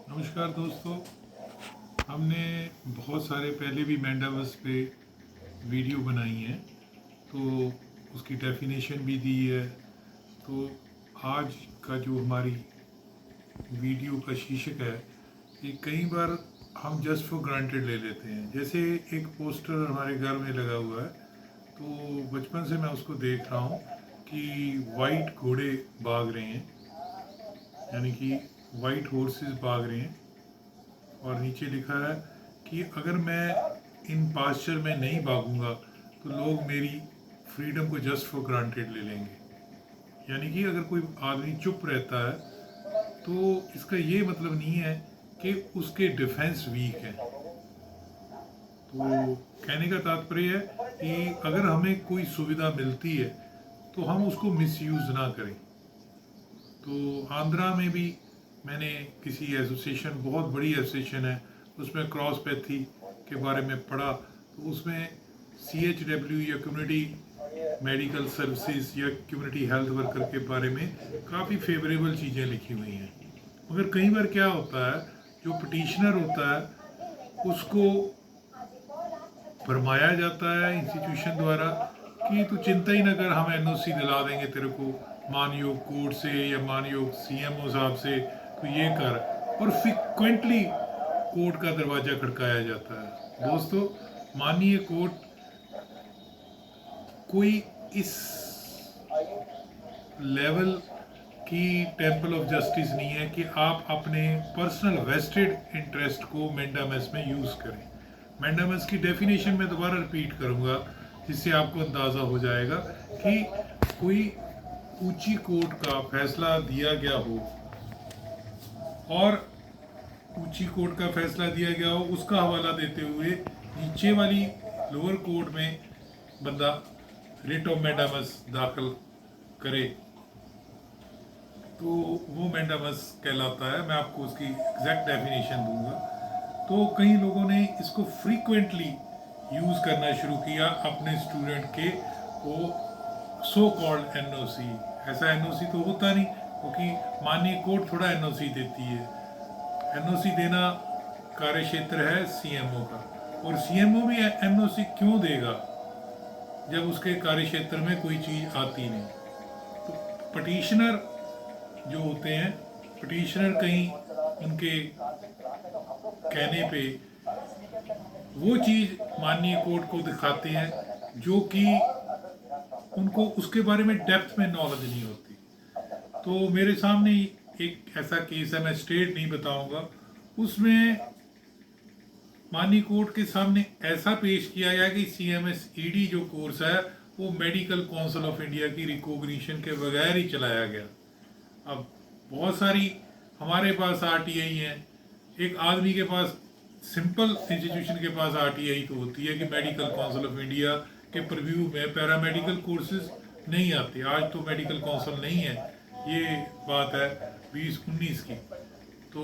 नमस्कार दोस्तों। हमने बहुत सारे पहले भी मेंडावर्स पे वीडियो बनाई हैं, तो उसकी डेफिनेशन भी दी है। तो आज का जो हमारी वीडियो का शीर्षक है, ये कई बार हम जस्ट फॉर ग्रांटेड ले लेते हैं। जैसे एक पोस्टर हमारे घर में लगा हुआ है, तो बचपन से मैं उसको देख रहा हूँ कि वाइट घोड़े भाग रहे हैं, यानी कि वाइट हॉर्सेस भाग रहे हैं। और नीचे लिखा है कि अगर मैं इन पास्चर में नहीं भागूंगा तो लोग मेरी फ्रीडम को जस्ट फॉर ग्रांटेड ले लेंगे। यानी कि अगर कोई आदमी चुप रहता है तो इसका ये मतलब नहीं है कि उसके डिफेंस वीक है। तो कहने का तात्पर्य है कि अगर हमें कोई सुविधा मिलती है तो हम उसको मिसयूज ना करें। तो आंध्रा में भी मैंने किसी एसोसिएशन, बहुत बड़ी एसोसिएशन है, उसमें क्रॉस पैथी के बारे में पढ़ा। तो उसमें CHW या कम्युनिटी मेडिकल सर्विसेज या कम्युनिटी हेल्थ वर्कर के बारे में काफ़ी फेवरेबल चीज़ें लिखी हुई हैं। मगर कई बार क्या होता है, जो पिटिशनर होता है उसको फरमाया जाता है इंस्टीट्यूशन द्वारा कि तू चिंता ही ना कर, हम NOC दिला देंगे तेरे को मानयोग कोर्ट से या मानयोग CMO साहब से, तो ये कर। और फ्रिक्वेंटली कोर्ट का दरवाज़ा खड़काया जाता है। दोस्तों, माननीय कोर्ट कोई इस लेवल की टेम्पल ऑफ जस्टिस नहीं है कि आप अपने पर्सनल वेस्टेड इंटरेस्ट को मेंडामस में यूज़ करें। मेंडामस की डेफिनेशन मैं दोबारा रिपीट करूंगा, जिससे आपको अंदाज़ा हो जाएगा कि कोई ऊंची कोर्ट का फैसला दिया गया हो और ऊंची कोर्ट का फैसला दिया गया हो, उसका हवाला देते हुए नीचे वाली लोअर कोर्ट में बंदा रिट ऑफ मेंडामस दाखिल करे, तो वो मेंडामस कहलाता है। मैं आपको उसकी एग्जैक्ट डेफिनेशन दूंगा। तो कई लोगों ने इसको फ्रीक्वेंटली यूज़ करना शुरू किया अपने स्टूडेंट के वो सो कॉल्ड NOC। ऐसा NOC तो होता नहीं, क्योंकि माननीय कोर्ट थोड़ा NOC देती है। NOC देना कार्य क्षेत्र है CMO का, और CMO भी NOC क्यों देगा जब उसके कार्य क्षेत्र में कोई चीज़ आती नहीं। तो पटिशनर जो होते हैं, पटिशनर कहीं उनके कहने पे वो चीज़ माननीय कोर्ट को दिखाते हैं जो कि उनको उसके बारे में डेप्थ में नॉलेज नहीं होती। तो मेरे सामने एक ऐसा केस है, मैं स्टेट नहीं बताऊंगा, उसमें माननीय कोर्ट के सामने ऐसा पेश किया गया कि CMS-ED जो कोर्स है वो मेडिकल काउंसिल ऑफ इंडिया की रिकॉग्निशन के बगैर ही चलाया गया। अब बहुत सारी हमारे पास RTI हैं, एक आदमी के पास, सिंपल इंस्टीट्यूशन के पास RTI तो होती है कि मेडिकल काउंसिल ऑफ इंडिया के प्रीव्यू में पैरामेडिकल कोर्सेज नहीं आते। आज तो मेडिकल काउंसिल नहीं है, ये बात है 2019 की। तो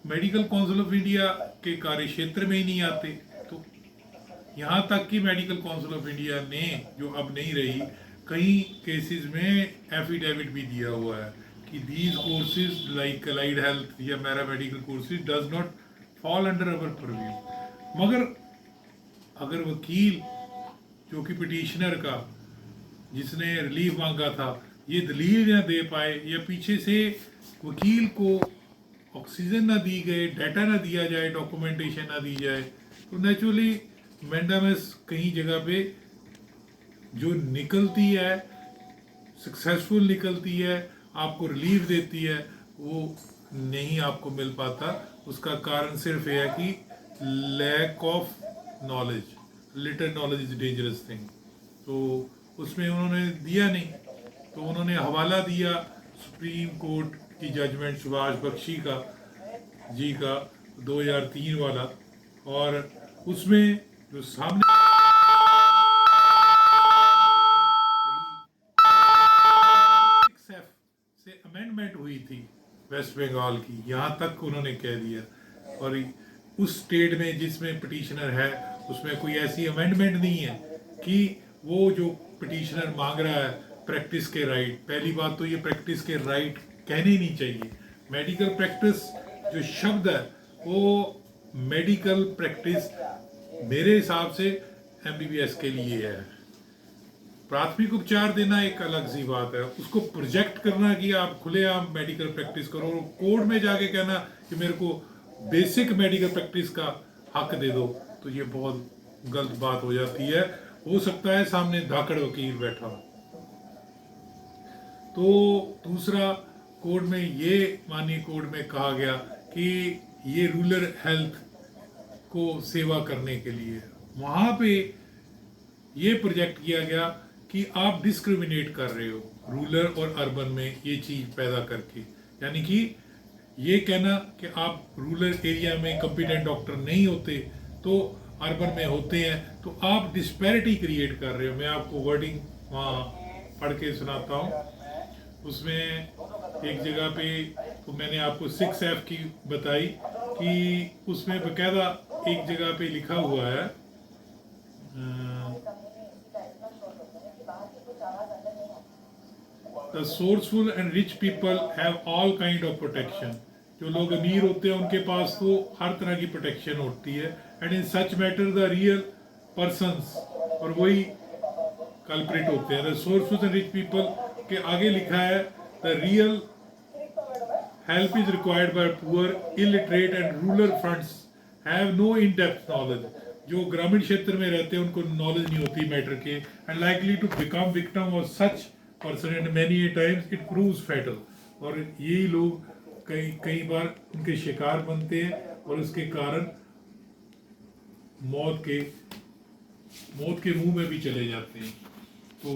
मेडिकल काउंसिल ऑफ इंडिया के कार्य क्षेत्र में ही नहीं आते। तो यहाँ तक कि मेडिकल काउंसिल ऑफ इंडिया ने, जो अब नहीं रही, कई केसेस में एफिडेविट भी दिया हुआ है कि these courses like allied health या paramedical courses does not fall under our purview. मगर अगर वकील जो कि पिटिशनर का, जिसने रिलीफ मांगा था, ये दलील ना दे पाए या पीछे से वकील को ऑक्सीजन ना दी गए, डाटा ना दिया जाए, डॉक्यूमेंटेशन ना दी जाए, तो नेचुरली मेंडामस कहीं जगह पे जो निकलती है, सक्सेसफुल निकलती है, आपको रिलीफ देती है, वो नहीं आपको मिल पाता। उसका कारण सिर्फ यह है कि lack of knowledge, little knowledge is dangerous thing. तो उसमें उन्होंने दिया नहीं, तो उन्होंने हवाला दिया सुप्रीम कोर्ट की जजमेंट सुभाष बख्शी का 2003 वाला, और उसमें जो सामने से अमेंडमेंट हुई थी वेस्ट बंगाल की, यहाँ तक उन्होंने कह दिया। और उस स्टेट में जिसमें पिटिशनर है उसमें कोई ऐसी अमेंडमेंट नहीं है कि वो जो पिटिशनर मांग रहा है प्रैक्टिस के राइट, पहली बात तो ये प्रैक्टिस के राइट कहने ही नहीं चाहिए। मेडिकल प्रैक्टिस जो शब्द है वो मेडिकल प्रैक्टिस मेरे हिसाब से एमबीबीएस के लिए है। प्राथमिक उपचार देना एक अलग सी बात है, उसको प्रोजेक्ट करना कि आप खुलेआम मेडिकल प्रैक्टिस करो और कोर्ट में जाके कहना कि मेरे को बेसिक मेडिकल प्रैक्टिस का हक दे दो, तो ये बहुत गलत बात हो जाती है। हो सकता है सामने धाकड़ वकील बैठा हो। तो दूसरा, कोर्ट में ये माननीय कोर्ट में कहा गया कि ये रूरल हेल्थ को सेवा करने के लिए वहाँ पे ये प्रोजेक्ट किया गया कि आप डिस्क्रिमिनेट कर रहे हो रूरल और अर्बन में ये चीज़ पैदा करके, यानी कि ये कहना कि आप रूरल एरिया में कॉम्पिटेंट डॉक्टर नहीं होते तो अर्बन में होते हैं, तो आप डिस्पैरिटी क्रिएट कर रहे हो। मैं आपको वर्डिंग वहाँ पढ़ के सुनाता हूँ। उसमें एक जगह पे तो मैंने आपको 6F की बताई कि उसमें बकायदा एक जगह पे लिखा हुआ है the sourceful and rich people have all kind of protection. जो लोग अमीर होते हैं उनके पास तो हर तरह की प्रोटेक्शन होती है। And in such matter the real persons, और वही कल्प्रिट होते हैं। The sourceful and rich people के आगे लिखा है the real help is required by poor, illiterate and rural fronts have no in depth knowledge. जो ग्रामीण क्षेत्र में रहते हैं उनको नॉलेज नहीं होती मैटर के, and likely to become victim of such person and many times it proves fatal. और यही लोग कई बार उनके शिकार बनते हैं और उसके कारण मौत के मुंह में भी चले जाते हैं। तो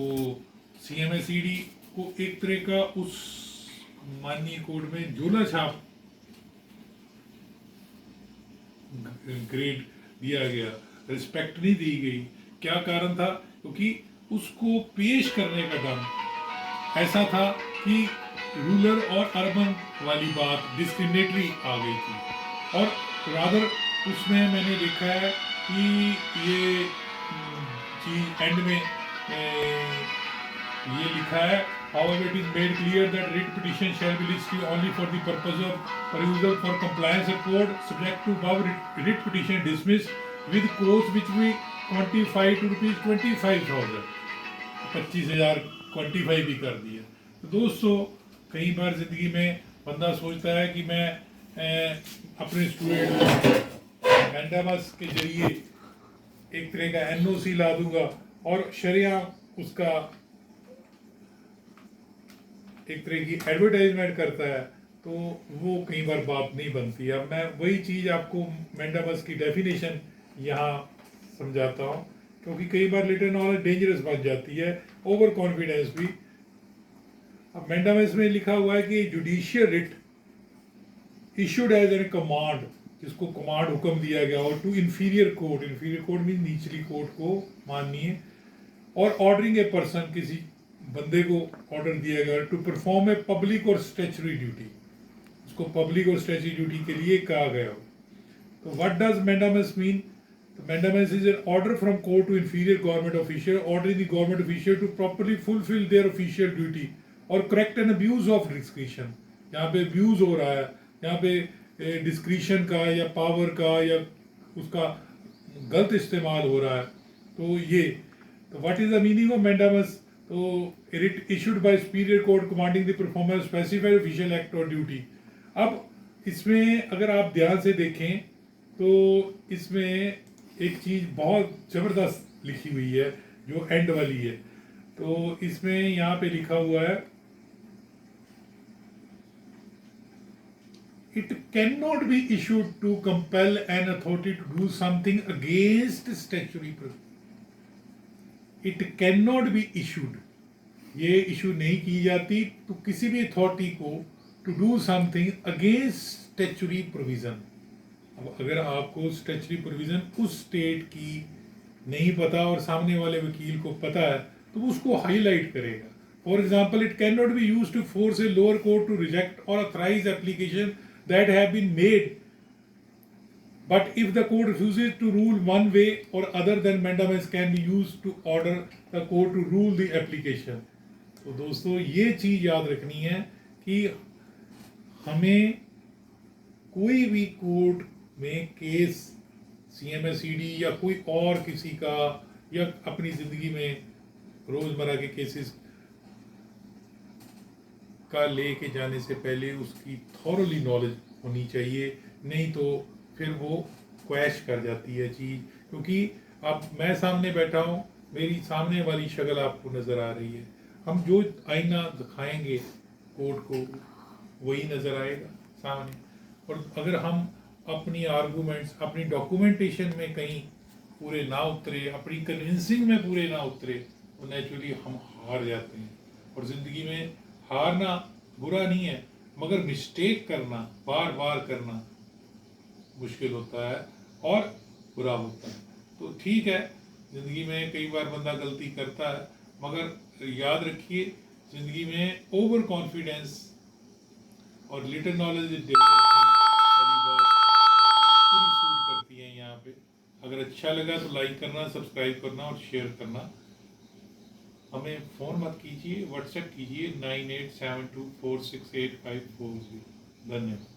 CMSED को एक तरह का उस माननीय कोर्ट में झोला छाप ग्रेड दिया गया, रिस्पेक्ट नहीं दी गई। क्या कारण था? क्योंकि उसको पेश करने का ढंग ऐसा था कि रूरल और अर्बन वाली बात डिस्क्रिमिनेटरी आ गई थी। और रादर उसमें मैंने देखा है कि ये चीज एंड में ये लिखा है, however it is made clear that writ petition shall be listed only for the purpose of perusal for compliance report, subject to above writ petition dismissed with cost which we quantify to rupees 25,000। 25,000 quantify भी कर दिया। तो दोस्तों, कई बार ज़िंदगी में बंदा सोचता है कि मैं अपने स्टूडेंट को मैंडामस के जरिए एक तरह का NOC ला दूंगा और शरिया उसका एक तरह की एडवर्टाइजमेंट करता है, तो वो कई बार बात नहीं बनती। अब मैं वही चीज़ आपको मैंडामस की डेफिनेशन यहाँ समझाता हूँ, क्योंकि कई बार लिटिल नॉलेज डेंजरस बन जाती है, ओवर कॉन्फिडेंस भी। अब मैंडामस में लिखा हुआ है कि judicial writ issued as an command, जिसको कमांड हुक्म दिया गया और टू इंफीरियर कोर्ट मीन निचली कोर्ट को माननीय, और ऑर्डरिंग ए पर्सन, किसी बंदे को ऑर्डर दिया गया टू परफॉर्म ए पब्लिक और स्टैच्यूटरी ड्यूटी, उसको पब्लिक और स्टैच्यूटरी ड्यूटी के लिए कहा गया। तो what does mandamus mean? Mandamus is an order from court to inferior government official ordering the government official to properly fulfill their official duty or correct an abuse of discretion। यहाँ पे abuse हो रहा है, यहाँ पे discretion का या power का या उसका गलत इस्तेमाल हो रहा है। तो ये तो what is the meaning of mandamus? तो writ issued by superior court commanding the performance of specified official act or duty। अब इसमें अगर आप ध्यान से देखें तो इसमें एक चीज़ बहुत ज़बरदस्त लिखी हुई है जो एंड वाली है। तो इसमें यहाँ पे लिखा हुआ है, it can not be issued to compel an authority to do something against statutory provision. It can not be issued, ये इशू नहीं की जाती तो किसी भी अथॉरिटी को to do something against statutory provision. अब अगर आपको स्टैच्यूटरी प्रोविजन उस स्टेट की नहीं पता और सामने वाले वकील को पता है तो वो उसको हाईलाइट करेगा। For example, it can not be used to force a lower court to reject or authorise application that have been made, but if the court refuses to rule one way or other then mandamus can be used to order the court to rule the application. तो दोस्तों, ये चीज़ याद रखनी है कि हमें कोई भी कोर्ट में केस CMSED या कोई और किसी का या अपनी ज़िंदगी में रोज़मर्रा के केसेस का लेके जाने से पहले उसकी थॉरली नॉलेज होनी चाहिए, नहीं तो फिर वो क्वैश कर जाती है चीज़। क्योंकि अब मैं सामने बैठा हूँ, मेरी सामने वाली शक्ल आपको नज़र आ रही है, हम जो आईना दिखाएंगे कोर्ट को वही नज़र आएगा सामने। और अगर हम अपनी आर्गूमेंट्स, अपनी डॉक्यूमेंटेशन में कहीं पूरे ना उतरे, अपनी कन्विंसिंग में पूरे ना उतरे, तो नेचुरली हम हार जाते हैं। और ज़िंदगी में हारना बुरा नहीं है, मगर मिस्टेक करना, बार बार करना मुश्किल होता है और बुरा होता है। तो ठीक है, ज़िंदगी में कई बार बंदा गलती करता है, मगर याद रखिए ज़िंदगी में ओवर कॉन्फिडेंस और लिटिल नॉलेज इज वाली बात पूरी सूट करती है यहाँ पे। अगर अच्छा लगा तो लाइक करना, सब्सक्राइब करना और शेयर करना। हमें फ़ोन मत कीजिए, व्हाट्सएप कीजिए 9872468540। धन्यवाद।